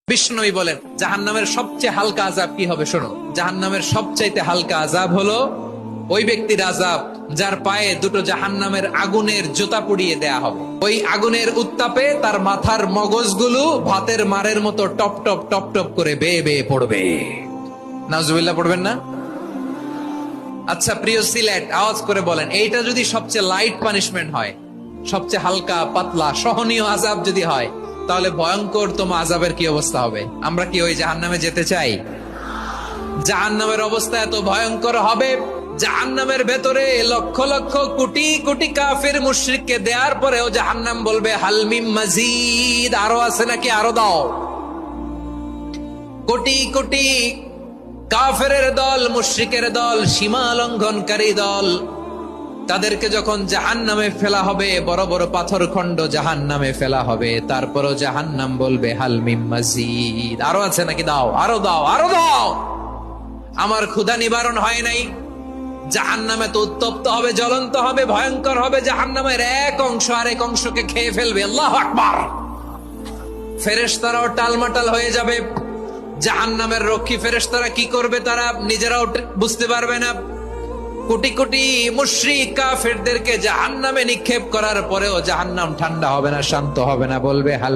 বিষ্ণুই বলেন জাহান্নামের সবচেয়ে হালকা আযাব কি হবে শোনো। জাহান্নামের সবচাইতে হালকা আযাব হলো ওই ব্যক্তির আযাব যার পায়ে দুটো জাহান্নামের আগুনের জুতা পুড়িয়ে দেয়া হবে। ওই আগুনের উত্তাপে তার মাথার মগজগুলো ভাতের মারের মতো টপ টপ টপ টপ করে বেয়ে বেয়ে পড়বে। নাউজুবিল্লাহ পড়বেন না? আচ্ছা প্রিয় সিলেট, আওয়াজ করে বলেন, এইটা যদি সবচেয়ে লাইট পানিশমেন্ট হয়, সবচেয়ে হালকা পাতলা সহনীয় আযাব যদি হয়, তাহলে ভয়ঙ্কর তোমার আযাবের কি অবস্থা হবে? আমরা কি ওই জাহান্নামে যেতে চাই? জাহান্নামের অবস্থা এত ভয়ঙ্কর হবে, জাহান্নামের ভেতরে লক্ষ লক্ষ কোটি কোটি কাফির মুশরিককে দেওয়ার পরেও জাহান্নাম বলবে হাল মিন মাজিদ, আরো আছে নাকি, আরো দাও। কোটি কোটি কাফেরের দল, মুশরিকের দল, সীমা লঙ্ঘনকারী দল, তাদেরকে যখন জাহান্নামে ফেলা হবে, বড় বড় পাথর খণ্ড জাহান্নামে ফেলা হবে, তারপরও জাহান্নাম বলবে হাল মিন মাজিদ, আরো আছে নাকি, দাও, আরো দাও, আরো দাও। আমার ক্ষুধা নিবারণ হয় নাই। জাহান্নামে তো উত্তপ্ত হবে, জ্বলন্ত হবে, ভয়ঙ্কর হবে। জাহান্নামের এক অংশ আরেক অংশকে খেয়ে ফেলবে। আল্লাহু আকবার। ফেরেশতারাও টালমাটাল হয়ে যাবে। জাহান্নামের রক্ষী ফেরেশতারা কি করবে তারা নিজেরাও বুঝতে পারবে না। কোটি কোটি মুশরিক কাফেরদেরকে জাহান্নামে নিক্ষেপ করার পরেও জাহান্নাম ঠান্ডা হবে না, শান্ত হবে না, বলবে হাল